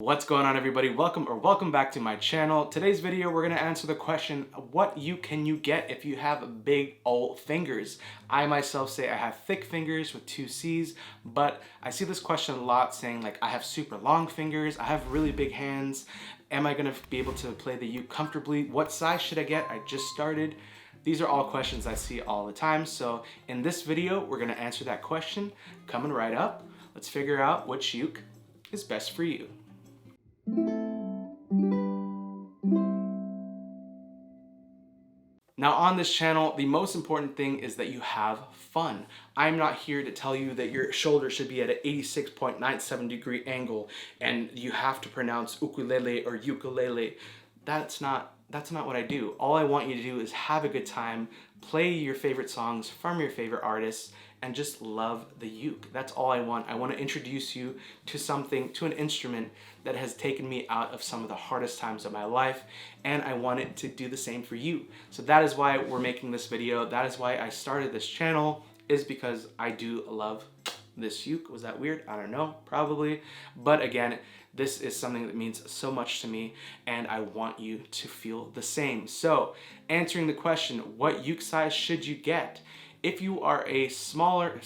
What's going on, everybody? Welcome back to my channel. Today's video we're going to answer the question, what uke can you get if you have big old fingers? I myself say I have thick fingers with 2 C's, but I see this question a lot saying like I have super long fingers, I have really big hands. Am I going to be able to play the uke comfortably? What size should I get? I just started. These are all questions I see all the time. So in this video, we're going to answer that question. Coming right up, let's figure out which uke is best for you. Now on this channel, the most important thing is that you have fun. I'm not here to tell you that your shoulder should be at an 86.97 degree angle and you have to pronounce ukulele or ukulele. That's not what I do. All I want you to do is have a good time, play your favorite songs from your favorite artists, and just love the uke. That's all I want. I want to introduce you to an instrument that has taken me out of some of the hardest times of my life, and I want it to do the same for you. So that is why we're making this video. That is why I started this channel, is because I do love this uke. Was that weird? I don't know, probably. But again, this is something that means so much to me, and I want you to feel the same. So, answering the question, what uke size should you get? If you have smaller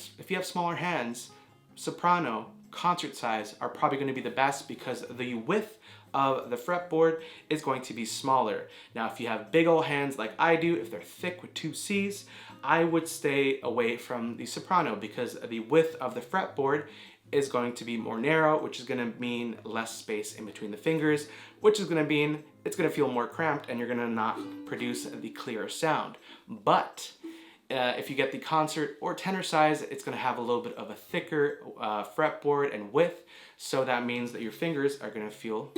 hands, soprano, concert size are probably going to be the best because the width of the fretboard is going to be smaller. Now, if you have big old hands like I do, if they're thick with 2 C's, I would stay away from the soprano because the width of the fretboard is going to be more narrow, which is going to mean less space in between the fingers, which is going to mean it's going to feel more cramped and you're going to not produce the clearer sound. But if you get the concert or tenor size, it's going to have a little bit of a thicker fretboard and width, so that means that your fingers are going to feel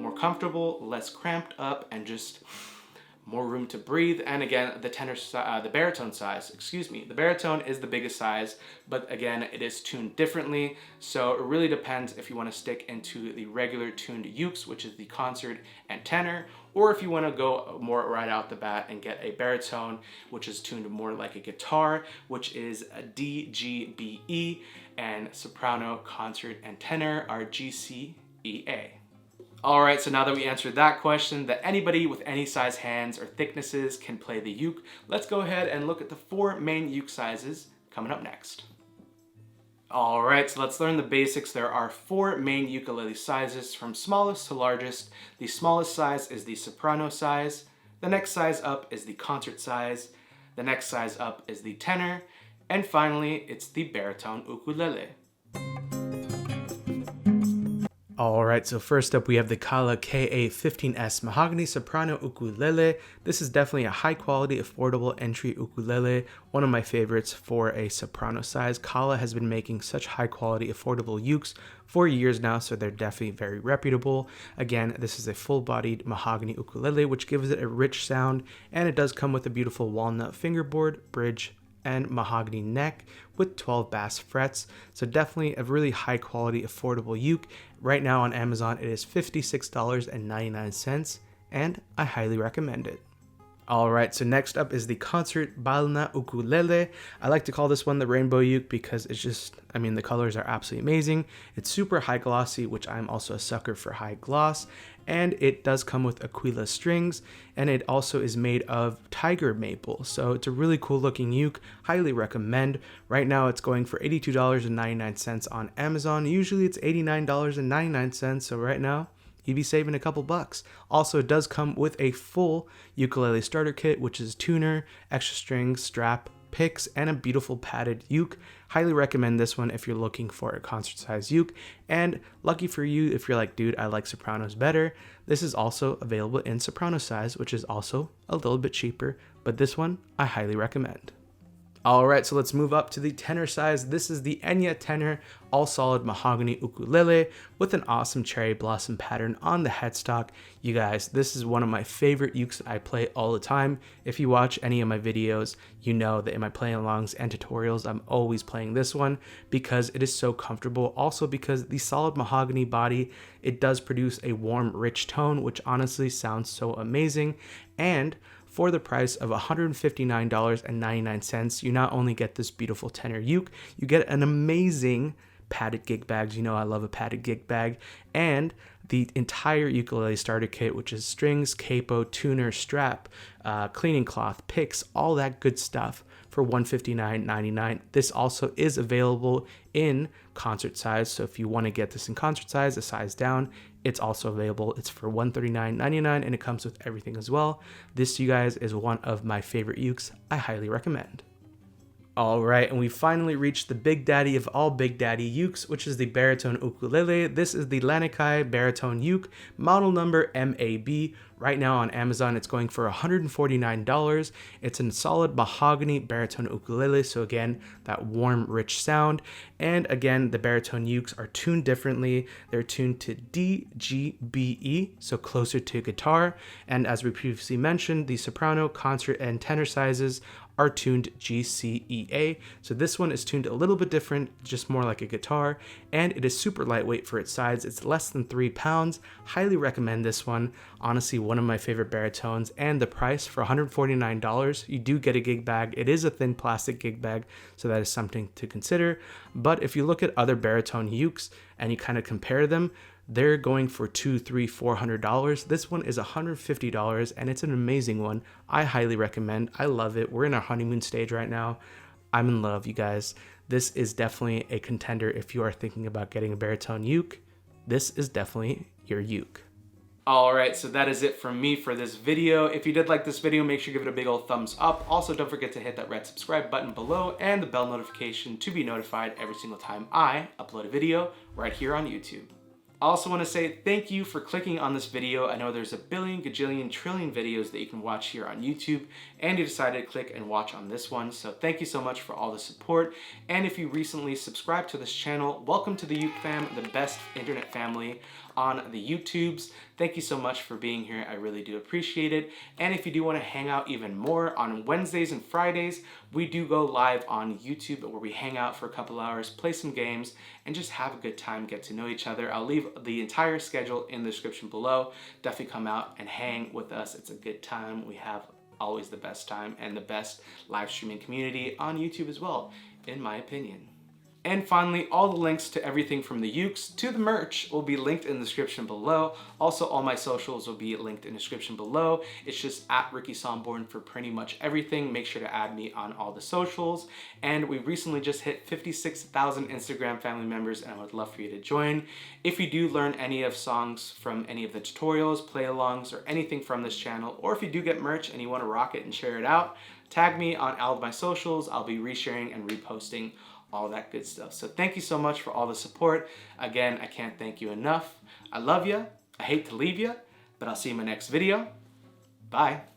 more comfortable, less cramped up, and just more room to breathe. And again, the baritone size, the baritone is the biggest size, but again, it is tuned differently. So it really depends if you want to stick into the regular tuned ukes, which is the concert and tenor, or if you want to go more right out the bat and get a baritone, which is tuned more like a guitar, which is a D, G, B, E, and soprano, concert, and tenor are G, C, E, A. Alright, so now that we answered that question, that anybody with any size hands or thicknesses can play the uke, let's go ahead and look at the 4 main uke sizes coming up next. Alright, so let's learn the basics. There are 4 main ukulele sizes from smallest to largest. The smallest size is the soprano size, the next size up is the concert size, the next size up is the tenor, and finally it's the baritone ukulele. Alright, so first up we have the Kala KA15S Mahogany Soprano Ukulele. This is definitely a high quality, affordable entry ukulele, one of my favorites for a soprano size. Kala has been making such high quality, affordable ukes for years now, so they're definitely very reputable. Again, this is a full-bodied mahogany ukulele, which gives it a rich sound, and it does come with a beautiful walnut fingerboard, bridge, and mahogany neck with 12 bass frets. So definitely a really high quality, affordable uke. Right now on Amazon, it is $56.99, and I highly recommend it. Alright, so next up is the concert Balnna ukulele. I like to call this one the rainbow uke because it's just, the colors are absolutely amazing. It's super high glossy, which I'm also a sucker for high gloss. And it does come with Aquila strings, and it also is made of tiger maple. So it's a really cool looking uke, highly recommend. Right now it's going for $82.99 on Amazon. Usually it's $89.99, so right now you'd be saving a couple bucks. Also, it does come with a full ukulele starter kit, which is tuner, extra strings, strap, picks, and a beautiful padded uke. Highly recommend this one if you're looking for a concert size uke. And lucky for you, if you're like, dude, I like sopranos better, this is also available in soprano size, which is also a little bit cheaper, but this one I highly recommend. Alright, so let's move up to the tenor size. This is the Enya tenor, all solid mahogany ukulele with an awesome cherry blossom pattern on the headstock. You guys, this is one of my favorite ukes that I play all the time. If you watch any of my videos, you know that in my playing alongs and tutorials, I'm always playing this one because it is so comfortable. Also because the solid mahogany body, it does produce a warm, rich tone, which honestly sounds so amazing. And for the price of $159.99, you not only get this beautiful tenor uke, you get an amazing padded gig bags. You know I love a padded gig bag. And the entire ukulele starter kit, which is strings, capo, tuner, strap, cleaning cloth, picks, all that good stuff for $159.99. This also is available in concert size. So if you want to get this in concert size, a size down, it's also available. It's for $139.99 and it comes with everything as well. This, you guys, is one of my favorite ukes. I highly recommend. All right, and we finally reached the big daddy of all big daddy ukes, which is the baritone ukulele. This is the Lanikai baritone uke, model number MAB. Right now on Amazon, it's going for $149. It's a solid mahogany baritone ukulele, so again, that warm, rich sound. And again, the baritone ukes are tuned differently. They're tuned to D, G, B, E, so closer to guitar. And as we previously mentioned, the soprano, concert, and tenor sizes are tuned G, C, E, A. So this one is tuned a little bit different, just more like a guitar, and it is super lightweight for its size. It's less than 3 pounds. Highly recommend this one. Honestly, one of my favorite baritones, and the price for $149. You do get a gig bag. It is a thin plastic gig bag, so that is something to consider. But if you look at other baritone ukes and you kind of compare them, they're going for $200, $300, $400. This one is $150 and it's an amazing one. I highly recommend. I love it. We're in our honeymoon stage right now. I'm in love, you guys. This is definitely a contender if you are thinking about getting a baritone uke. This is definitely your uke. Alright, so that is it from me for this video. If you did like this video, make sure you give it a big old thumbs up. Also, don't forget to hit that red subscribe button below and the bell notification to be notified every single time I upload a video right here on YouTube. I also want to say thank you for clicking on this video. I know there's a billion, gajillion, trillion videos that you can watch here on YouTube, and you decided to click and watch on this one. So thank you so much for all the support. And if you recently subscribed to this channel, welcome to the Uke fam, the best internet family on the YouTubes. Thank you so much for being here. I really do appreciate it. And if you do want to hang out even more, on Wednesdays and Fridays, we do go live on YouTube where we hang out for a couple hours, play some games, and just have a good time, get to know each other. I'll leave the entire schedule in the description below. Definitely come out and hang with us. It's a good time. We have always the best time and the best live streaming community on YouTube as well, in my opinion. And finally, all the links to everything from the ukes to the merch will be linked in the description below. Also, all my socials will be linked in the description below. It's just at Ricky Somborn for pretty much everything. Make sure to add me on all the socials. And we recently just hit 56,000 Instagram family members, and I would love for you to join. If you do learn any of songs from any of the tutorials, play-alongs, or anything from this channel, or if you do get merch and you want to rock it and share it out, tag me on all of my socials. I'll be resharing and reposting all that good stuff. So thank you so much for all the support. Again, I can't thank you enough. I love you. I hate to leave you, but I'll see you in my next video. Bye.